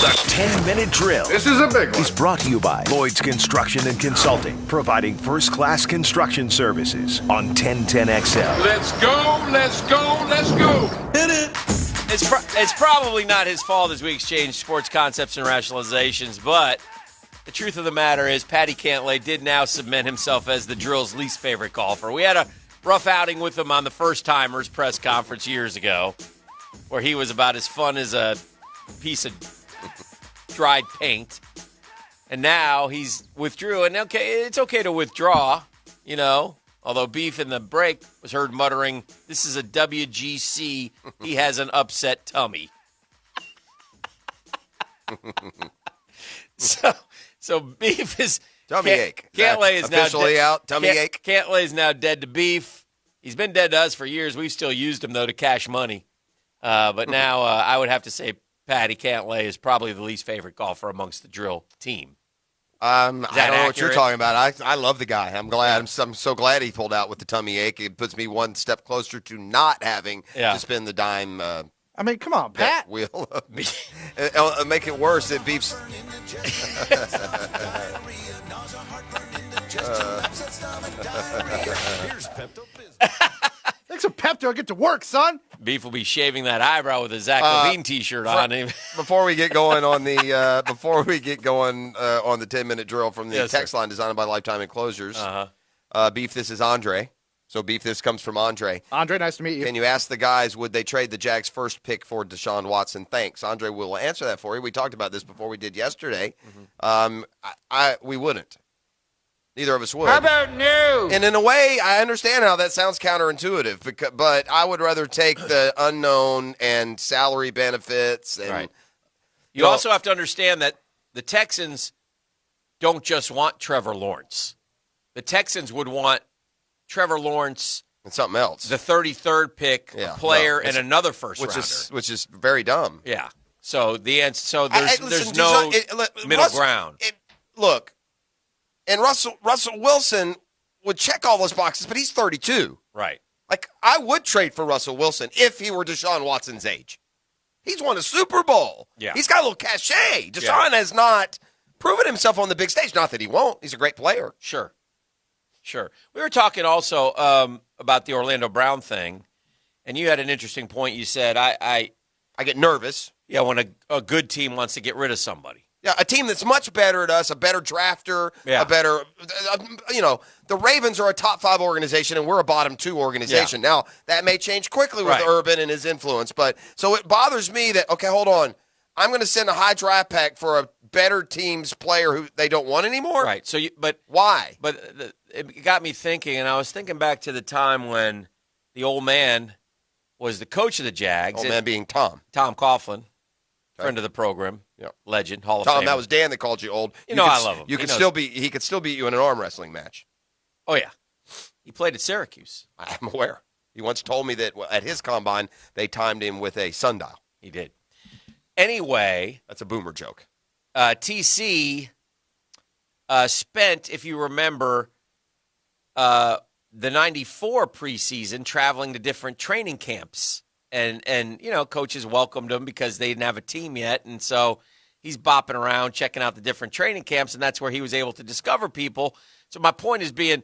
The 10-minute drill. This is a big one. Is brought to you by Lloyd's Construction and Consulting, providing first-class construction services on 1010XL. Let's go, let's go, let's go. Hit it. It's probably not his fault as we exchange sports concepts and rationalizations, but the truth of the matter is Patty Cantlay did now cement himself as the drill's least favorite golfer. We had a rough outing with him on the first-timers press conference years ago, where he was about as fun as a piece of dried paint. And now he's withdrew. And okay, it's okay to withdraw, you know, although Beef in the break was heard muttering, this is a WGC. He has an upset tummy. So Beef is tummy ache. Cantlay is officially now out. Tummy ache. Cantlay is now dead to Beef. He's been dead to us for years. We've still used him though to cash money. But now I would have to say Patty Cantlay is probably the least favorite golfer amongst the drill team. I don't know what you're accurate? talking about. I love the guy. I'm glad. I'm so glad he pulled out with the tummy ache. It puts me one step closer to not having to spend the dime. I mean, come on, Pat. Wheel. Make it worse. It beeps. Thanks for Pepto. Get to work, son. Beef will be shaving that eyebrow with a Zach Levine T-shirt on. Before we get going on the 10-minute drill from the text line designed by Lifetime Enclosures, Beef, this is Andre. So, Beef, this comes from Andre. Andre, nice to meet you. Can you ask the guys, would they trade the Jags' first pick for Deshaun Watson? Thanks. Andre will answer that for you. We talked about this before we did yesterday. We wouldn't. Neither of us would. How about no? And in a way, I understand how that sounds counterintuitive, but I would rather take the unknown and salary benefits. And, right. You also have to understand that the Texans don't just want Trevor Lawrence. The Texans would want Trevor Lawrence and something else, the 33rd pick, a player, and another first-rounder. Which is very dumb. Yeah. So the answer. So there's no middle ground. Look. And Russell Wilson would check all those boxes, but he's 32. Right. Like, I would trade for Russell Wilson if he were Deshaun Watson's age. He's won a Super Bowl. Yeah. He's got a little cachet. Deshaun has not proven himself on the big stage. Not that he won't. He's a great player. Sure. We were talking also about the Orlando Brown thing, and you had an interesting point. You said, I get nervous. Yeah, when a good team wants to get rid of somebody. Yeah, a team that's much better at us, a better drafter, a better, the Ravens are a top 5 organization and we're a bottom 2 organization. Yeah. Now, that may change quickly with Urban and his influence, but so it bothers me that, okay, hold on, I'm going to send a high draft pack for a better team's player who they don't want anymore? Right. So, but why? But it got me thinking, and I was thinking back to the time when the old man was the coach of the Jags. Old man being Tom Coughlin. Friend of the program, legend, Hall of Tom, Fame. That was Dan that called you old. I love him. He could still beat you in an arm wrestling match. Oh yeah, he played at Syracuse. I'm aware. He once told me that at his combine they timed him with a sundial. He did. Anyway, that's a boomer joke. TC spent, if you remember, the '94 preseason traveling to different training camps. And coaches welcomed him because they didn't have a team yet. And so he's bopping around, checking out the different training camps, and that's where he was able to discover people. So my point is being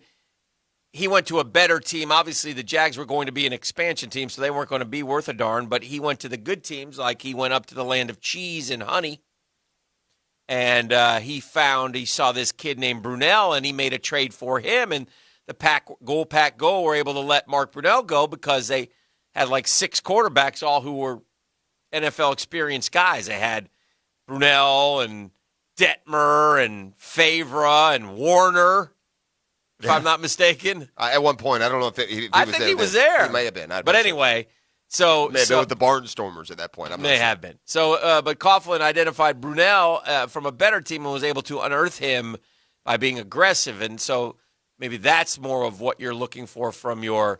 he went to a better team. Obviously, the Jags were going to be an expansion team, so they weren't going to be worth a darn. But he went to the good teams, like he went up to the land of cheese and honey. And he saw this kid named Brunell, and he made a trade for him. And the Pack Go were able to let Mark Brunell go because they had like 6 quarterbacks, all who were NFL experienced guys. They had Brunell and Detmer and Favre and Warner, if I'm not mistaken. At one point, I don't know if he was there. I think he was there. He may have been. But anyway, so may have been with the Barnstormers at that point. I'm not sure. Have been. So, but Coughlin identified Brunell from a better team and was able to unearth him by being aggressive. And so maybe that's more of what you're looking for from your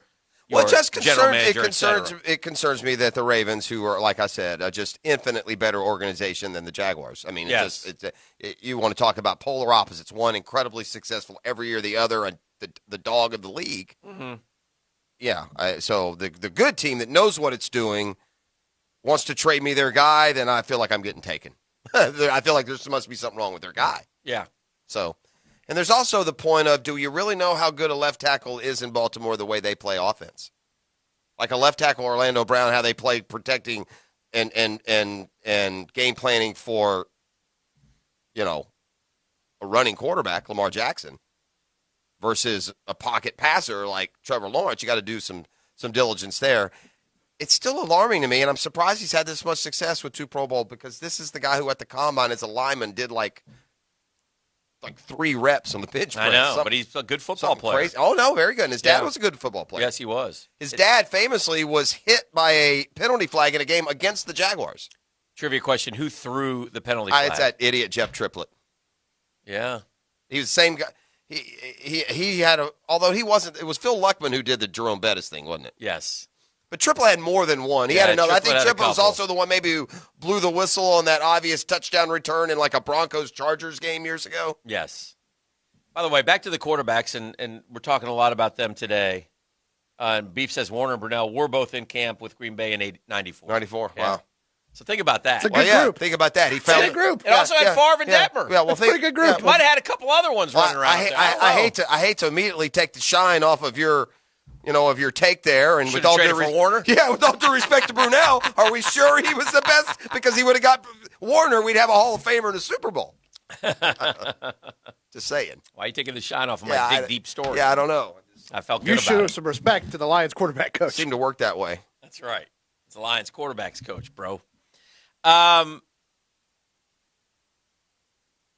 it concerns me that the Ravens, who are, like I said, just infinitely better organization than the Jaguars. I mean, you want to talk about polar opposites. One incredibly successful every year, the other the dog of the league. Mm-hmm. Yeah. So the good team that knows what it's doing wants to trade me their guy, then I feel like I'm getting taken. I feel like there must be something wrong with their guy. Yeah. So, and there's also the point of, do you really know how good a left tackle is in Baltimore the way they play offense? Like a left tackle, Orlando Brown, how they play protecting and game planning for, a running quarterback, Lamar Jackson, versus a pocket passer like Trevor Lawrence. You got to do some diligence there. It's still alarming to me, and I'm surprised he's had this much success with 2 Pro Bowl, because this is the guy who at the combine as a lineman did like 3 reps on the bench press. I know, but he's a good football player. Crazy. Oh, no, very good. And his dad was a good football player. Yes, he was. His dad famously was hit by a penalty flag in a game against the Jaguars. Trivia question, who threw the penalty flag? It's that idiot Jeff Triplett. Yeah. He was the same guy. He had although he wasn't, it was Phil Luckman who did the Jerome Bettis thing, wasn't it? Yes. But Triplett had more than one. He had another. I think Triplett was also the one maybe who blew the whistle on that obvious touchdown return in like a Broncos-Chargers game years ago. Yes. By the way, back to the quarterbacks, and we're talking a lot about them today. And Beef says Warner and Brunell were both in camp with Green Bay in 94. 94, yeah. Wow. So think about that. It's a good group. Think about that. He found a group. It also had Favre and Detmer. Yeah, well, It's a pretty good group. You might have had a couple other ones running around. I hate to immediately take the shine off of your take there. And Should've with all traded due for Warner? Yeah, with all due respect to Brunell, are we sure he was the best? Because he would have got Warner, we'd have a Hall of Famer in the Super Bowl. Just saying. Why are you taking the shine off of my deep story? Yeah, I don't know. I felt good You about show it. some respect to the Lions quarterback coach. Seemed to work that way. That's right. It's the Lions quarterbacks coach, bro.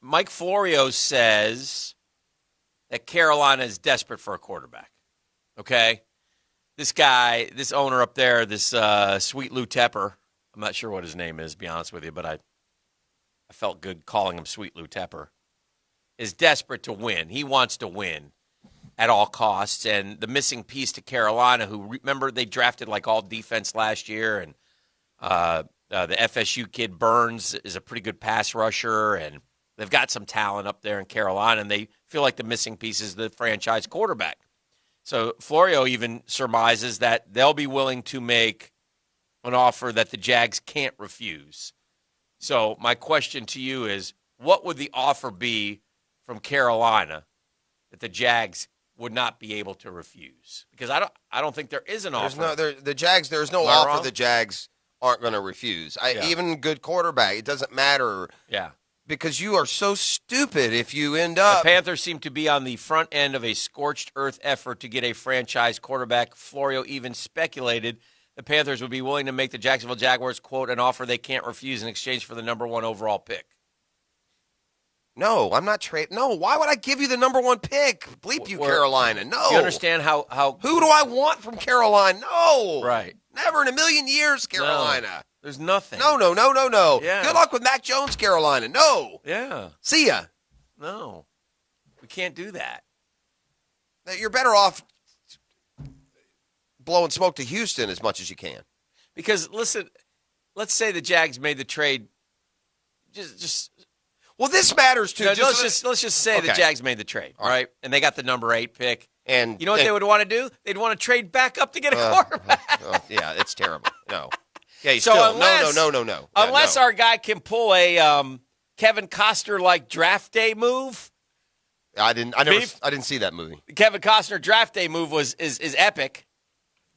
Mike Florio says that Carolina is desperate for a quarterback. Okay? This guy, this owner up there, this Sweet Lou Tepper, I'm not sure what his name is, to be honest with you, but I felt good calling him Sweet Lou Tepper, is desperate to win. He wants to win at all costs. And the missing piece to Carolina, who, remember, they drafted like all defense last year, and the FSU kid Burns is a pretty good pass rusher, and they've got some talent up there in Carolina, and they feel like the missing piece is the franchise quarterback. So Florio even surmises that they'll be willing to make an offer that the Jags can't refuse. So my question to you is, what would the offer be from Carolina that the Jags would not be able to refuse? Because I don't think there is an offer. There's no offer the Jags aren't going to refuse. Even good quarterback, it doesn't matter. Yeah. Because you are so stupid if you end up. The Panthers seem to be on the front end of a scorched earth effort to get a franchise quarterback. Florio even speculated the Panthers would be willing to make the Jacksonville Jaguars, quote, an offer they can't refuse in exchange for the number 1 overall pick. No, I'm not trading. No, why would I give you the number 1 pick? Bleep you, Carolina. No. You understand how? Who do I want from Carolina? No. Right. Never in a million years, Carolina. No, there's nothing. No. Yeah. Good luck with Mac Jones, Carolina. No. Yeah. See ya. No. We can't do that. You're better off blowing smoke to Houston as much as you can. Because, listen, let's say the Jags made the trade. Well, this matters, too. No, let's just say the Jags made the trade, all right? And they got the number 8 pick. And you know what they would want to do? They'd want to trade back up to get a quarterback. Yeah, it's terrible. No. Yeah, no. Unless our guy can pull a Kevin Costner-like draft day move. I didn't see that movie. Kevin Costner draft day move is epic.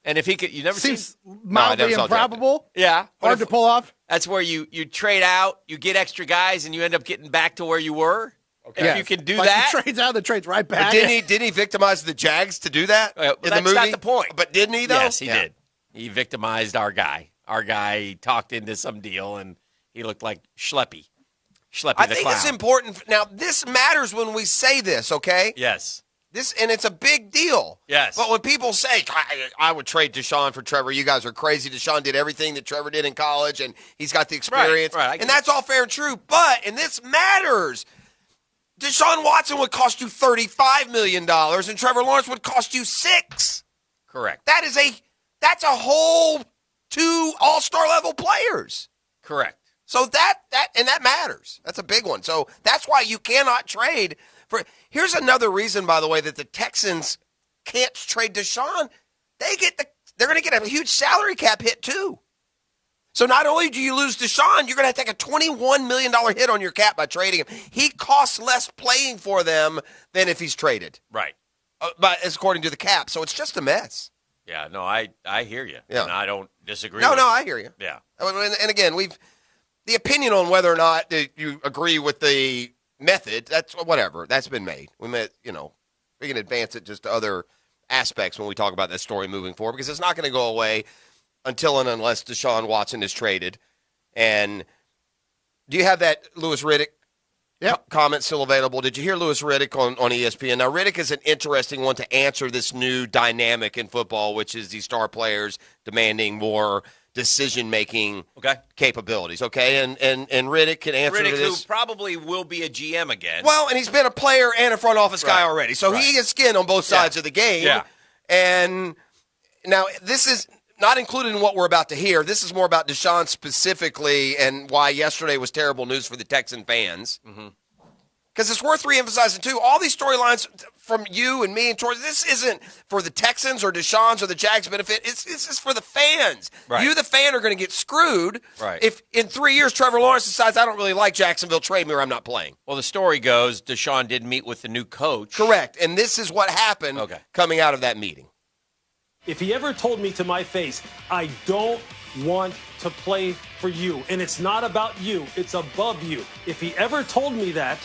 And if he could, you never seems mildly improbable. Yeah, hard to pull off. That's where you trade out, you get extra guys, and you end up getting back to where you were. Okay. If you can do that, he trades out, the trades right back. But didn't he victimize the Jags to do that in the movie? That's not the point. But didn't he though? Yes, he did. He victimized our guy. Our guy talked into some deal, and he looked like Schleppy. I think it's important. Now, this matters when we say this, okay? Yes. And it's a big deal. Yes. But when people say, I would trade Deshaun for Trevor, you guys are crazy. Deshaun did everything that Trevor did in college, and he's got the experience. Right, and that's all fair and true. But, and this matters, Deshaun Watson would cost you $35 million, and Trevor Lawrence would cost you $6 million. Correct. That's a whole 2 all-star level players. Correct. So that matters. That's a big one. So that's why you cannot trade for. Here's another reason, by the way, that the Texans can't trade Deshaun. They're going to get a huge salary cap hit too. So not only do you lose Deshaun, you're going to take a $21 million hit on your cap by trading him. He costs less playing for them than if he's traded. Right. But as according to the cap. So it's just a mess. Yeah, no, I hear you. Yeah. And I don't disagree No, with no, you. I hear you. Yeah. And again, the opinion on whether or not you agree with the method, that's whatever. That's been made. We can advance it just to other aspects when we talk about that story moving forward, because it's not going to go away until and unless Deshaun Watson is traded. And do you have that Louis Riddick comment still available? Did you hear Louis Riddick on ESPN? Now, Riddick is an interesting one to answer this new dynamic in football, which is these star players demanding more decision-making capabilities, okay? And Riddick can answer Riddick, to this. who probably will be a GM again. Well, and he's been a player and a front office guy already, so he has skin on both sides of the game. Yeah. And now this is not included in what we're about to hear. This is more about Deshaun specifically and why yesterday was terrible news for the Texan fans. Because it's worth re-emphasizing, too, all these storylines from you and me and Troy, this isn't for the Texans or Deshaun's or the Jags' benefit. It's just for the fans. Right. You, the fan, are going to get screwed if in 3 years Trevor Lawrence decides, I don't really like Jacksonville, trade me or I'm not playing. Well, the story goes Deshaun did meet with the new coach. Correct. And this is what happened coming out of that meeting. If he ever told me to my face, I don't want to play for you, and it's not about you, it's above you. If he ever told me that,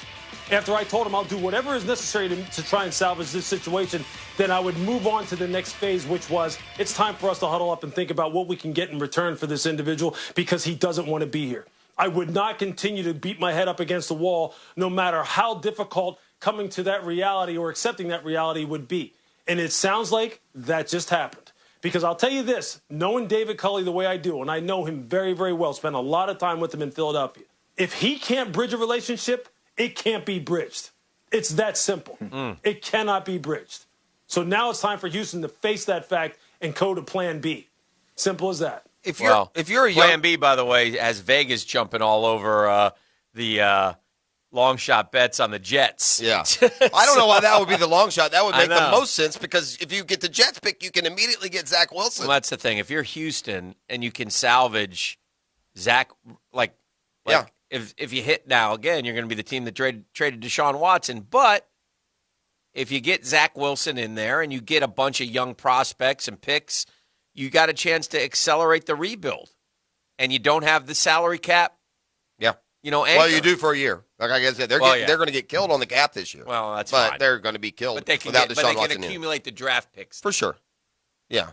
after I told him I'll do whatever is necessary to try and salvage this situation, then I would move on to the next phase, which was it's time for us to huddle up and think about what we can get in return for this individual because he doesn't want to be here. I would not continue to beat my head up against the wall no matter how difficult coming to that reality or accepting that reality would be. And it sounds like that just happened. Because I'll tell you this, knowing David Culley the way I do, and I know him very, very well, spent a lot of time with him in Philadelphia, if he can't bridge a relationship, it can't be bridged. It's that simple. It cannot be bridged. So now it's time for Houston to face that fact and go to Plan B. Simple as that. If you're a Plan B, by the way, has Vegas jumping all over the long shot bets on the Jets. Yeah. I don't know why that would be the long shot. That would make the most sense because if you get the Jets pick, you can immediately get Zach Wilson. Well, that's the thing. If you're Houston and you can salvage Zach, if you hit now, again, you're going to be the team that traded Deshaun Watson. But if you get Zach Wilson in there and you get a bunch of young prospects and picks, you got a chance to accelerate the rebuild. And you don't have the salary cap. Yeah. Anchor. Well, you do for a year. Like I said, they're going to get killed on the cap this year. Well, that's fine. But they're going to be killed without Deshaun Watson. But they can accumulate the draft picks. For sure. Yeah.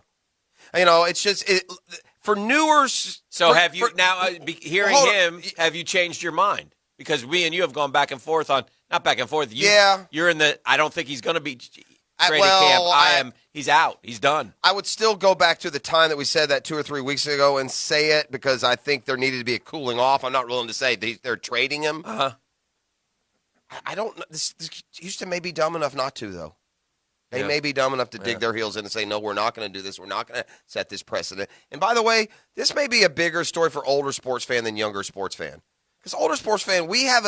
It's just for newer. So have you now hearing him? Have you changed your mind? Because we and you have gone back and forth on not back and forth. You're in the. I don't think he's going to be traded camp. He's out. He's done. I would still go back to the time that we said that 2 or 3 weeks ago and say it because I think there needed to be a cooling off. I'm not willing to say they're trading him. I don't know. This Houston may be dumb enough not to, though. They may be dumb enough to dig their heels in and say, no, we're not going to do this. We're not going to set this precedent. And by the way, this may be a bigger story for older sports fan than younger sports fan. Because older sports fan, we have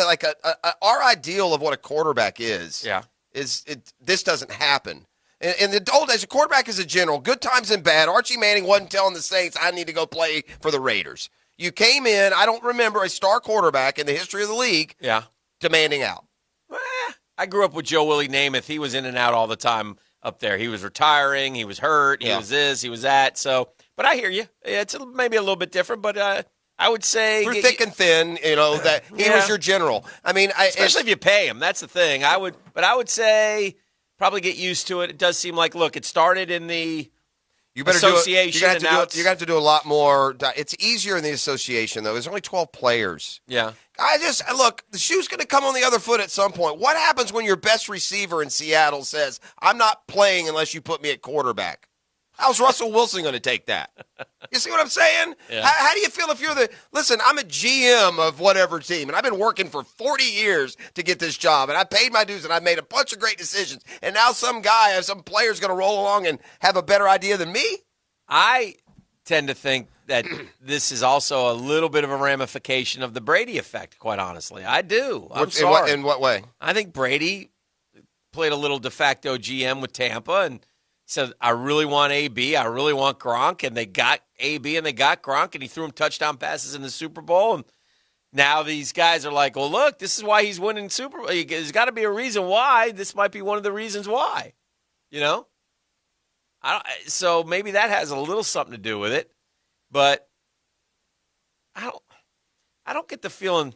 our ideal of what a quarterback is. Yeah. This doesn't happen. In the old days, a quarterback is a general. Good times and bad. Archie Manning wasn't telling the Saints, I need to go play for the Raiders. You came in, I don't remember a star quarterback in the history of the league demanding out. I grew up with Joe Willie Namath. He was in and out all the time up there. He was retiring. He was hurt. He was this. He was that. So, but I hear you. It's maybe a little bit different, but I would say through thick and thin, that he was your general. I mean, especially if you pay him. That's the thing. I would say probably get used to it. It does seem like, look, it started in the association. You're going to have to do a lot more. It's easier in the association, though. There's only 12 players. Yeah. Look, the shoe's going to come on the other foot at some point. What happens when your best receiver in Seattle says, I'm not playing unless you put me at quarterback? How's Russell Wilson going to take that? You see what I'm saying? Yeah. How do you feel if you're listen, I'm a GM of whatever team, and I've been working for 40 years to get this job, and I paid my dues, and I made a bunch of great decisions, and now some player's going to roll along and have a better idea than me? I tend to think that this is also a little bit of a ramification of the Brady effect, quite honestly. I do. I'm sorry. In what way? I think Brady played a little de facto GM with Tampa, and said, I really want AB. I really want Gronk. And they got AB and they got Gronk, and he threw him touchdown passes in the Super Bowl. And now these guys are like, well, look, this is why he's winning Super Bowl. There's got to be a reason why. This might be one of the reasons why. So maybe that has a little something to do with it. But I don't get the feeling.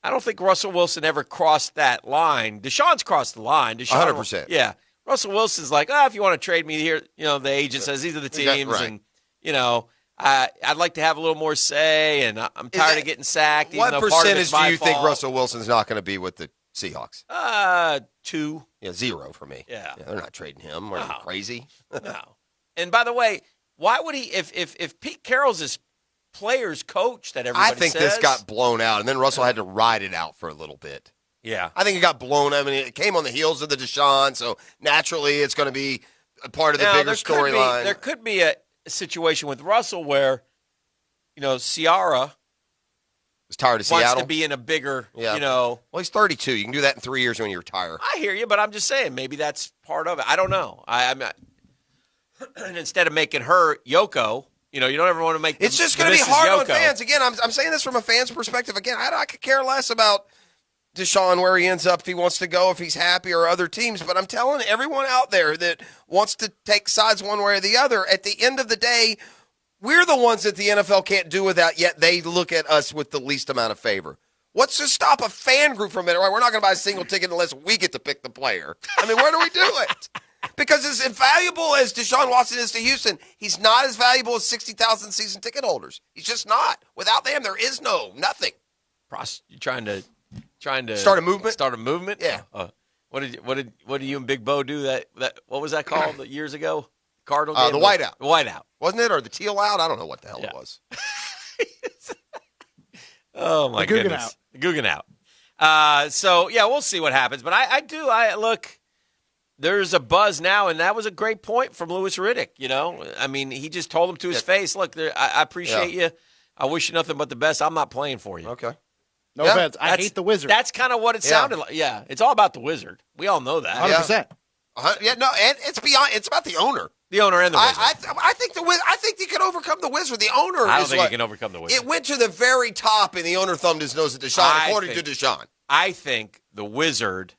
I don't think Russell Wilson ever crossed that line. Deshaun's crossed the line. 100%. Yeah. Russell Wilson's like, if you want to trade me here, the agent says these are the teams, right. and I'd like to have a little more say, and I'm tired of getting sacked. What percentage do you think Russell Wilson's not going to be with the Seahawks? 2. Yeah, 0 for me. Yeah, they're not trading him. Are you crazy? No. And by the way, why would he? If Pete Carroll's his players coach, that everybody I think says, this got blown out, and then Russell had to ride it out for a little bit. Yeah. I think it got blown. I mean, it came on the heels of the Deshaun, so naturally it's going to be a part of the bigger storyline. There could be a situation with Russell where, Ciara is tired of Seattle. Wants to be in a bigger, Well, he's 32. You can do that in 3 years when you retire. I hear you, but I'm just saying maybe that's part of it. I don't know. I'm not. And instead of making her Yoko, you don't ever want to make. It's just going to be hard on fans. Again, I'm saying this from a fan's perspective. Again, I could care less about Deshaun, where he ends up, if he wants to go, if he's happy, or other teams. But I'm telling everyone out there that wants to take sides one way or the other, at the end of the day, we're the ones that the NFL can't do without, yet they look at us with the least amount of favor. What's to stop a fan group from it? Right? We're not going to buy a single ticket unless we get to pick the player. I mean, where do we do it? Because as invaluable as Deshaun Watson is to Houston, he's not as valuable as 60,000 season ticket holders. He's just not. Without them, there is nothing. You trying to start a movement? Start a movement? Yeah. What did you and Big Bo do? That what was that called years ago? Cardinal game? The whiteout. The whiteout. Wasn't it? Or the teal out? I don't know what the hell it was. Oh my goodness. The Guggen out. So yeah, we'll see what happens. But I look. There's a buzz now, and that was a great point from Louis Riddick. I mean, he just told him to his face, look, I appreciate you. I wish you nothing but the best. I'm not playing for you. Okay. No offense. I hate the Wizard. That's kind of what it sounded like. Yeah, it's all about the Wizard. We all know that. 100%. And it's about the owner. The owner and the Wizard. I think he can overcome the Wizard. The owner. I don't think he can overcome the Wizard. It went to the very top, and the owner thumbed his nose at Deshaun, according to Deshaun. I think the Wizard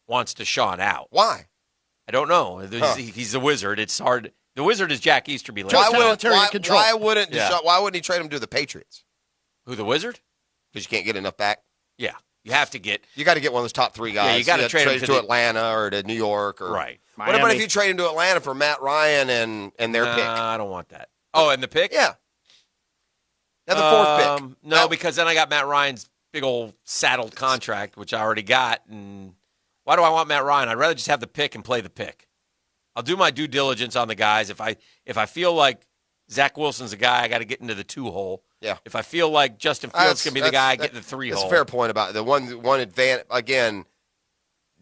wants Deshaun out. Why? I don't know. He's the Wizard. It's hard. The Wizard is Jack Easterby. Why wouldn't he trade him to the Patriots? Who, the Wizard? Because you can't get enough back. Yeah, you have to get. You got to get one of those top 3 guys. Yeah, you got to trade him to Atlanta or to New York or right. What about if you trade him to Atlanta for Matt Ryan and their pick? I don't want that. Oh, and the pick? Yeah. That's the 4th pick. No, because then I got Matt Ryan's big old saddled contract, which I already got, and. Why do I want Matt Ryan? I'd rather just have the pick and play the pick. I'll do my due diligence on the guys. If I feel like Zach Wilson's a guy, I got to get into the 2-hole. Yeah. If I feel like Justin Fields can be the guy, I get in the 3-hole. That's a fair point about it. The one advantage, again,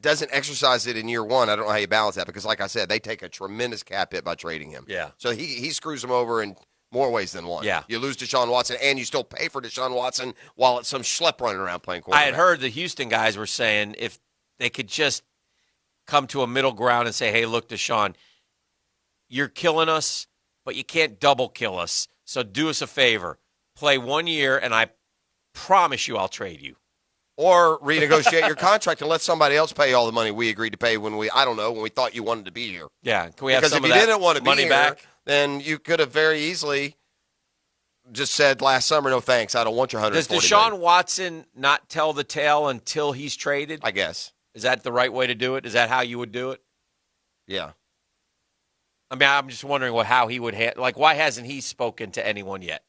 doesn't exercise it in year 1. I don't know how you balance that because, like I said, they take a tremendous cap hit by trading him. Yeah. So he screws them over in more ways than one. Yeah. You lose Deshaun Watson, and you still pay for Deshaun Watson while it's some schlep running around playing quarterback. I had heard the Houston guys were saying if they could just come to a middle ground and say, hey, look, Deshaun, you're killing us, but you can't double kill us. So do us a favor. Play 1 year, and I promise you I'll trade you. Or renegotiate your contract and let somebody else pay all the money we agreed to pay when we thought you wanted to be here. Yeah. Can we have because some if of you that didn't want to be money here, back? Then you could have very easily just said last summer, no thanks, I don't want your $140 Does Deshaun million. Watson not tell the tale until he's traded? I guess. Is that the right way to do it? Is that how you would do it? Yeah. I mean, I'm just wondering how he would why hasn't he spoken to anyone yet?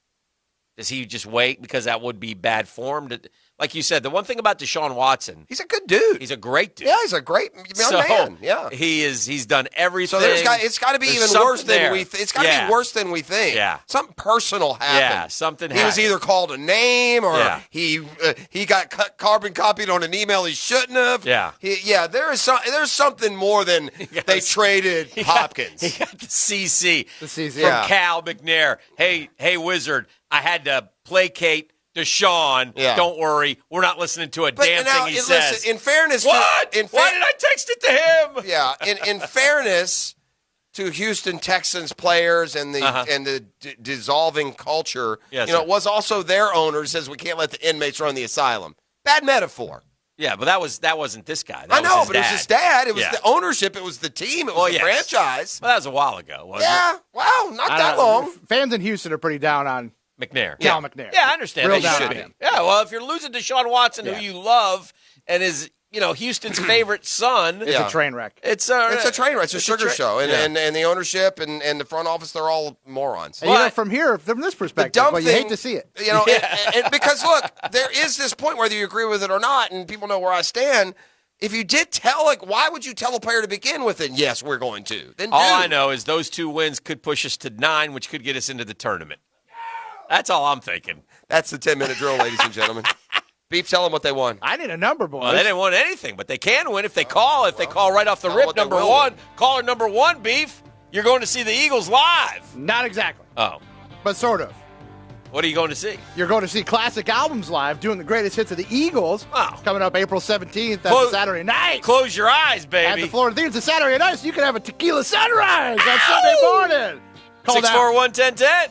Does he just wait because that would be bad form? Like you said, the one thing about Deshaun Watson, he's a good dude. He's a great dude. Yeah, he's a great young man. Yeah, he's done everything. So it's got to be even worse than we. It's got to be worse than we think. Yeah, something personal happened. Yeah, something. He was either called a name or he got carbon copied on an email he shouldn't have. Yeah, there's something more than they traded Hopkins. He got the CC from Cal McNair. Hey, Wizard, I had to placate Deshaun. Yeah. Don't worry, we're not listening to a damn thing he says. In fairness, why did I text it to him? Yeah, in fairness, to Houston Texans players and the dissolving culture, yes, it was also their owner says we can't let the inmates run the asylum. Bad metaphor. Yeah, but that wasn't this guy. I know, but it was his dad. It was the ownership. It was the team. It was the franchise. Well, that was a while ago, wasn't it? Wow, not that long. Fans in Houston are pretty down on McNair. Cal McNair. Yeah, I understand. Real They down should on be. him. Yeah, well, if you're losing Deshaun Watson, who you love, and is Houston's favorite son, it's a train wreck. It's a train wreck. It's a sugar show, and the ownership and the front office, they're all morons. And from this perspective, you hate to see it. And because look, there is this point whether you agree with it or not, and people know where I stand. If you did tell, why would you tell a player to begin with it? Yes, we're going to. Then all I know is those 2 wins could push us to 9, which could get us into the tournament. That's all I'm thinking. That's the 10-minute drill, ladies and gentlemen. Beef, tell them what they won. I need a number, boys. Well, they didn't want anything, but they can win if they call. If they call right off the rip, number 1, caller number 1, Beef, you're going to see the Eagles live. Not exactly. Oh. But sort of. What are you going to see? You're going to see Classic Albums live, doing the greatest hits of the Eagles. Wow. Coming up April 17th. That's Saturday night. Close your eyes, baby. At the Florida Theater. It's a Saturday night, so you can have a tequila sunrise on Sunday morning. 641-1010.